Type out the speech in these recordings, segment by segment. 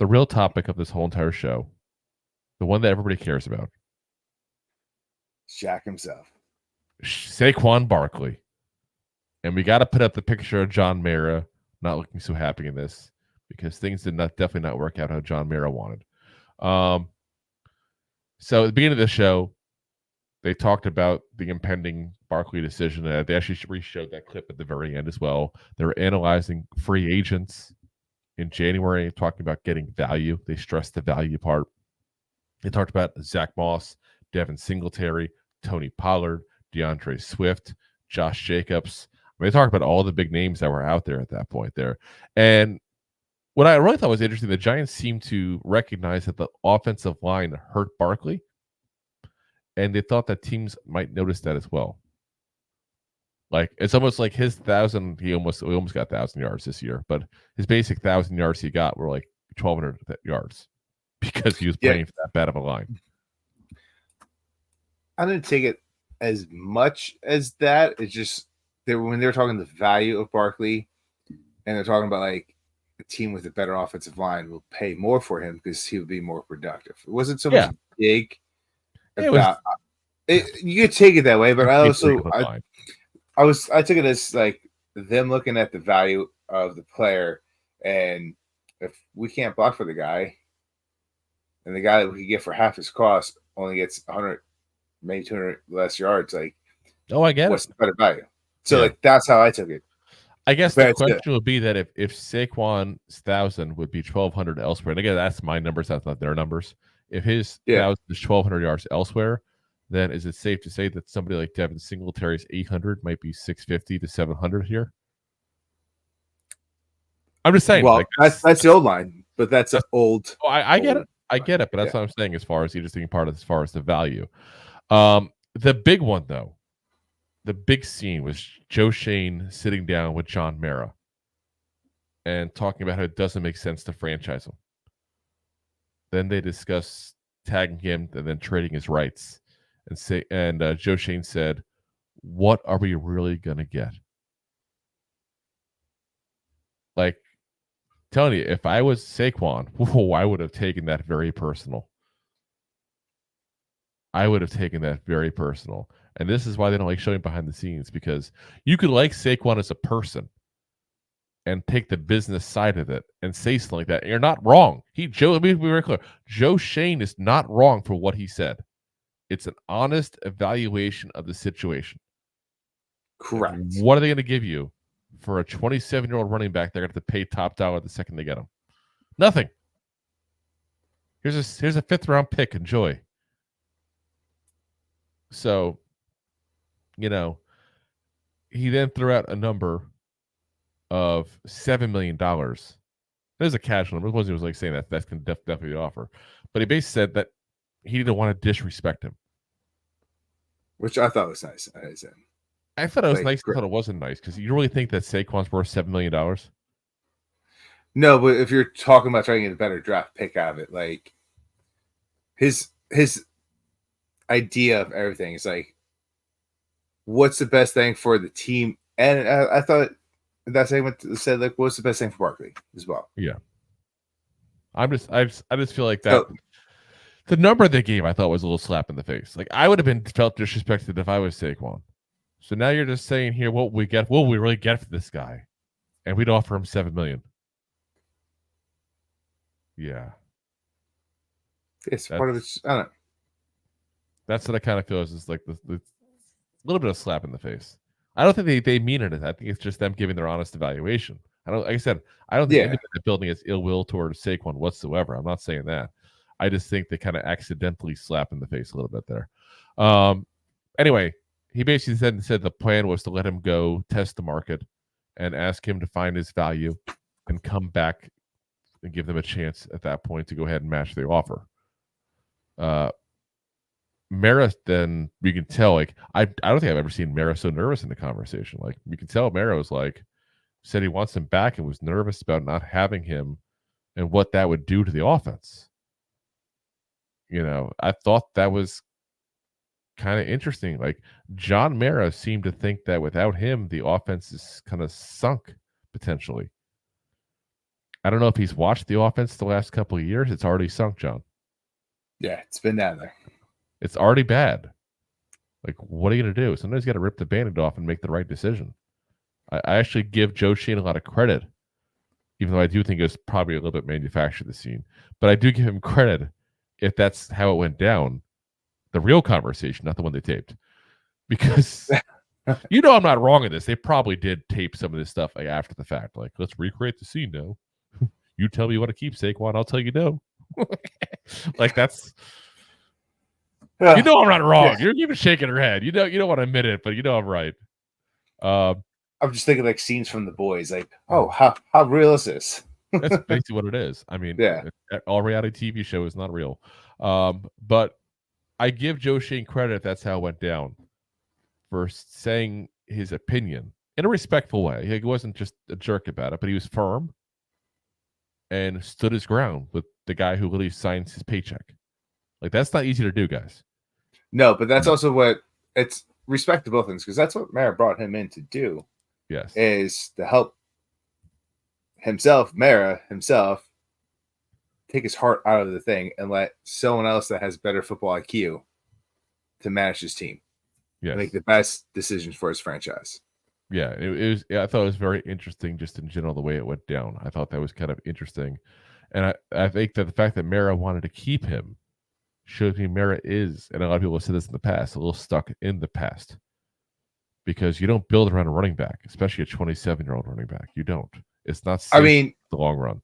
the real topic of this whole entire show, the one that everybody cares about, Shaq himself. Saquon Barkley. And we got to put up the picture of John Mara not looking so happy in this because things did definitely not work out how John Mara wanted. So at the beginning of the show, they talked about the impending Barkley decision. They actually re-showed that clip at the very end as well. They were analyzing free agents in January, talking about getting value. They stressed the value part. They talked about Zack Moss, Devin Singletary, Tony Pollard, DeAndre Swift, Josh Jacobs. They talked about all the big names that were out there at that point there. And what I really thought was interesting, the Giants seemed to recognize that the offensive line hurt Barkley, and they thought that teams might notice that as well. Like it's almost like his 1,000, he almost got 1,000 yards this year, but his basic 1,000 yards he got were like 1,200 yards because he was playing for that bad of a line. I didn't take it as much as that. It's just when they're talking the value of Barkley, and they're talking about like a team with a better offensive line will pay more for him because he would be more productive. It wasn't so much big about it. You could take it that way, but I also I took it as like them looking at the value of the player, and if we can't block for the guy, and the guy that we could get for half his cost only gets 100, maybe 200 less yards, like I get what's the better value? So like that's how I took it. I guess the question would be that if Saquon's 1,000 would be 1,200 elsewhere, and again that's my numbers, that's not their numbers. If his 1,000 is 1,200 yards elsewhere, then is it safe to say that somebody like Devin Singletary's 800 might be 650 to 700 here? I'm just saying. Well, like, that's the old line, but that's an old. I get it. I get it, but that's what I'm saying as far as the interesting part as far as the value. The big one, though, the big scene was Joe Schoen sitting down with John Mara and talking about how it doesn't make sense to franchise him. Then they discuss tagging him and then trading his rights. And Joe Schoen said, "What are we really gonna get?" Like, telling you, if I was Saquon, I would have taken that very personal. And this is why they don't like showing behind the scenes, because you could like Saquon as a person and take the business side of it and say something like that. And you're not wrong. Let me be very clear. Joe Schoen is not wrong for what he said. It's an honest evaluation of the situation. Correct. Like, what are they going to give you for a 27-year-old running back? They're going to have to pay top dollar the second they get him. Nothing. Here's a 5th-round pick. Enjoy. So, he then threw out a number of $7 million. There's a casual number. It wasn't like saying that's definitely the offer. But he basically said that he didn't want to disrespect him. Which I thought was nice. I thought it was nice. I thought it wasn't nice because you really think that Saquon's worth $7 million? No, but if you're talking about trying to get a better draft pick out of it, like his idea of everything is like, what's the best thing for the team? And I thought that segment said like, what's the best thing for Barkley as well? Yeah. I just feel like that. The number they gave, I thought, was a little slap in the face. Like, I would have felt disrespected if I was Saquon. So now you're just saying here what we really get for this guy, and we'd offer him $7 million. Yeah, it's part of it. I don't know. That's what I kind of feel is like the little bit of slap in the face. I don't think they mean it. I think it's just them giving their honest evaluation. Like I said, I don't think anybody in the building has ill will towards Saquon whatsoever. I'm not saying that. I just think they kind of accidentally slap in the face a little bit there. Anyway, he basically said the plan was to let him go test the market and ask him to find his value and come back and give them a chance at that point to go ahead and match the offer. Mara, then you can tell, like, I don't think I've ever seen Mara so nervous in the conversation. Like, you can tell Mara was like, said he wants him back and was nervous about not having him and what that would do to the offense. I thought that was kind of interesting. Like, John Mara seemed to think that without him, the offense is kind of sunk potentially. I don't know if he's watched the offense the last couple of years. It's already sunk, John. Yeah, it's been down there. It's already bad. Like, what are you going to do? Sometimes you got to rip the Band-Aid off and make the right decision. I actually give Joe Schoen a lot of credit, even though I do think it was probably a little bit manufactured, the scene. But I do give him credit if that's how it went down. The real conversation, not the one they taped. Because I'm not wrong in this. They probably did tape some of this stuff like, after the fact. Like, let's recreate the scene now. You tell me you want to keep Saquon, I'll tell you no. Like, that's... I'm not wrong. You're even shaking her head. You don't want to admit it, but I'm right. I'm just thinking like scenes from The Boys. Like, oh, how real is this? That's basically what it is. I mean, all reality TV show is not real. But I give Joe Schoen credit if that's how it went down for saying his opinion in a respectful way. He wasn't just a jerk about it, but he was firm and stood his ground with the guy who really signs his paycheck. Like, that's not easy to do, guys. No, but that's also what it's respect to both things, because that's what Mara brought him in to do. Yes. Is to help Mara himself, take his heart out of the thing and let someone else that has better football IQ to manage his team. Yes. Make the best decisions for his franchise. Yeah, it was. I thought it was very interesting, just in general, the way it went down. I thought that was kind of interesting, and I think that the fact that Mara wanted to keep him shows me Mara is, and a lot of people have said this in the past, a little stuck in the past, because you don't build around a running back, especially a 27-year-old running back. You don't. It's not safe in the long run.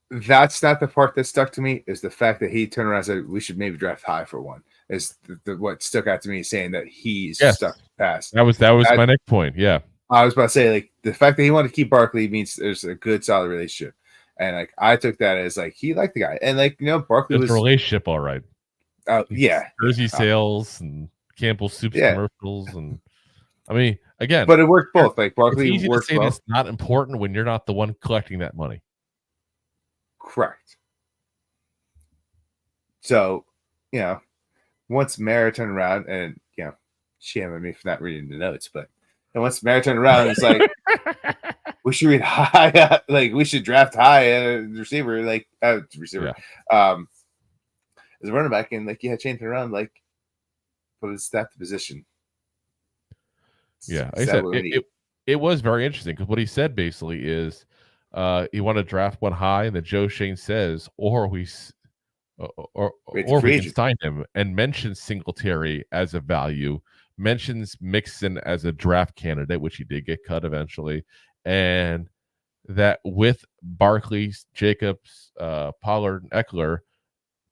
That's not the part that stuck to me. Is the fact that he turned around and said we should maybe draft high for one. Is what stuck out to me, saying that he's stuck past. That was my next point. Yeah, I was about to say, like, the fact that he wanted to keep Barkley means there's a good, solid relationship, and like I took that as like he liked the guy, and like Barkley was a relationship, all right. Jersey sales and Campbell Soups commercials, and I mean, again, but it worked both. Like Barkley it's easy worked to say well. It's not important when you're not the one collecting that money. Correct. So, once Mara turned around, and shame on me for not reading the notes, but once Mara turned around, it's like we should read high, like we should draft high receiver, as a running back, and change it around, but it's that the position. Yeah, like I said, it was very interesting because what he said basically is he wanted to draft one high, and then Joe Schoen says, or we can sign him, and mentions Singletary as a value, mentions Mixon as a draft candidate, which he did get cut eventually, and that with Barkley, Jacobs, Pollard, and Ekeler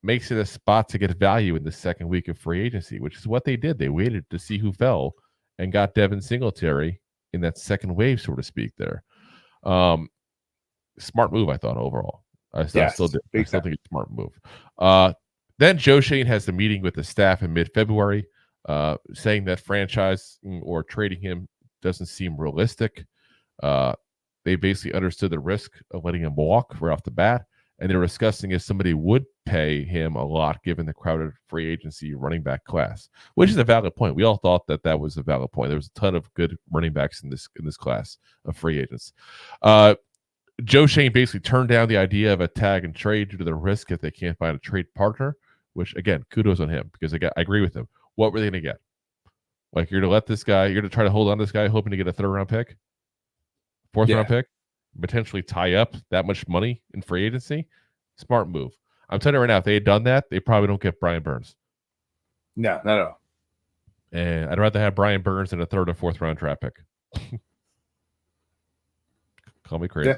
makes it a spot to get value in the second week of free agency, which is what they did. They waited to see who fell and got Devin Singletary in that second wave, so to speak, there. Smart move, I thought, overall. I still think it's a smart move. Then Joe Schoen has the meeting with the staff in mid-February, saying that franchising or trading him doesn't seem realistic. They basically understood the risk of letting him walk right off the bat, and they were discussing if somebody would pay him a lot given the crowded free agency running back class, which is a valid point. We all thought that was a valid point. There was a ton of good running backs in this class of free agents. Joe Schoen basically turned down the idea of a tag and trade due to the risk if they can't find a trade partner, which, again, kudos on him, because I agree with him. What were they going to get? Like, you're going to let this guy, you're going to try to hold on to this guy hoping to get a third-round pick? Fourth-round pick? Potentially tie up that much money in free agency? Smart move. I'm telling you right now, if they had done that, they probably don't get Brian Burns. No, not at all. And I'd rather have Brian Burns than a third or fourth-round draft pick. Call me crazy. Yeah.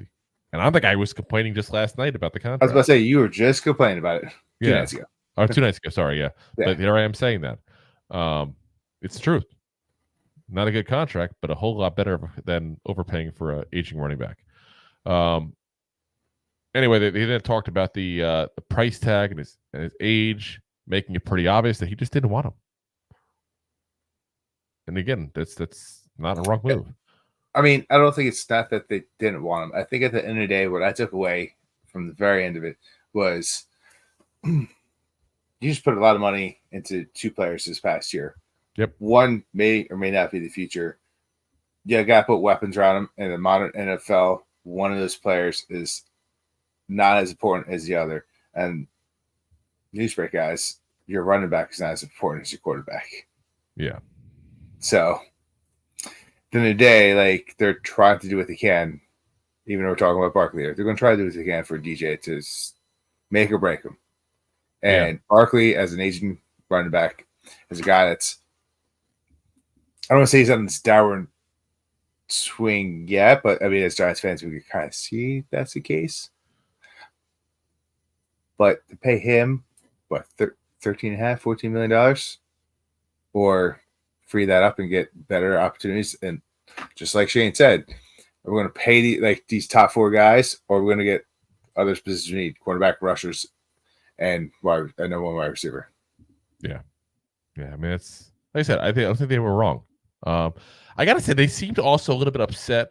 And I'm the guy who was complaining just last night about the contract. I was about to say, you were just complaining about it 2 nights ago. Or 2 nights ago, sorry, yeah. But here I am saying that. It's the truth. Not a good contract, but a whole lot better than overpaying for an aging running back. Anyway, they then talked about the price tag and his age, making it pretty obvious that he just didn't want him. And again, that's not a wrong move. I mean, I don't think it's not that they didn't want him. I think at the end of the day, what I took away from the very end of it was you just put a lot of money into 2 players this past year. Yep. One may or may not be the future. You got to put weapons around him. In the modern NFL, one of those players is not as important as the other. And newsbreak guys, your running back is not as important as your quarterback. Yeah. So, at the end of the day, like, they're trying to do what they can. Even though we're talking about Barkley, they're going to try to do what they can for DJ to make or break him. And Barkley, as an aging running back, is a guy that's, I don't want to say he's on this downward swing yet, but I mean, as Giants fans, we can kind of see that's the case. But to pay him, what, $13.5, $14 million, or free that up and get better opportunities, and just like Shane said, we're going to pay these top four guys, or we're going to get other positions we need: quarterback, rushers, and number one wide receiver. Yeah. I mean, it's like I said. I don't think they were wrong. I gotta say, they seemed also a little bit upset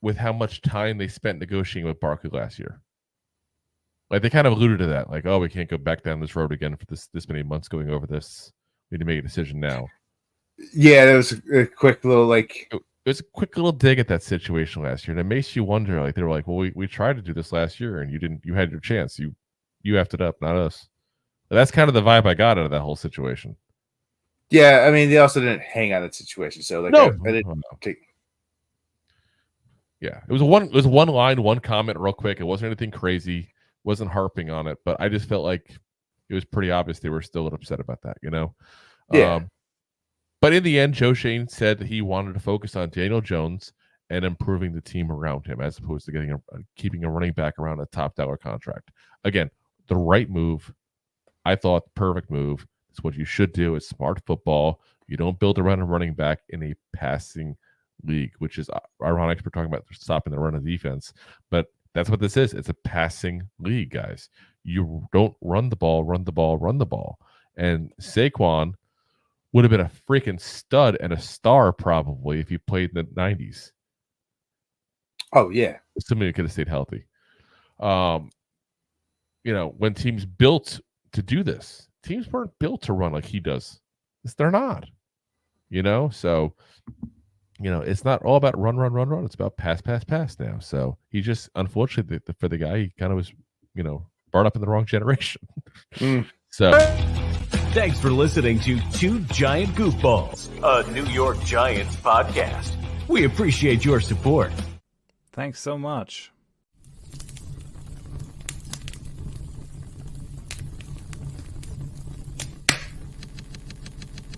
with how much time they spent negotiating with Barkley last year. Like, they kind of alluded to that, like, oh, we can't go back down this road again for this many months going over this. We need to make a decision now. Yeah, there was a quick little It was a quick little dig at that situation last year, and it makes you wonder. Like, they were like, well, we tried to do this last year, and you didn't. You had your chance. You effed it up, not us. But that's kind of the vibe I got out of that whole situation. Yeah, I mean, they also didn't hang on that situation, so like, no, I didn't take. Yeah, it was one line, one comment, real quick. It wasn't anything crazy. Wasn't harping on it, but I just felt like it was pretty obvious they were still upset about that. Yeah. But in the end, Joe Schoen said he wanted to focus on Daniel Jones and improving the team around him, as opposed to keeping a running back around a top dollar contract. Again, the right move. I thought perfect move. It's what you should do. It's smart football. You don't build around a running back in a passing league, which is ironic. We're talking about stopping the run of defense, but that's what this is. It's a passing league, guys. You don't run the ball. And Saquon would have been a freaking stud and a star probably if he played in the 90s. Oh, yeah. Assuming he could have stayed healthy. When teams built to do this, teams weren't built to run like he does. They're not. So it's not all about run. It's about pass now. So he just, unfortunately, for the guy, he kind of was, brought up in the wrong generation. So, thanks for listening to Two Giant Goofballs, a New York Giants podcast. We appreciate your support. Thanks so much.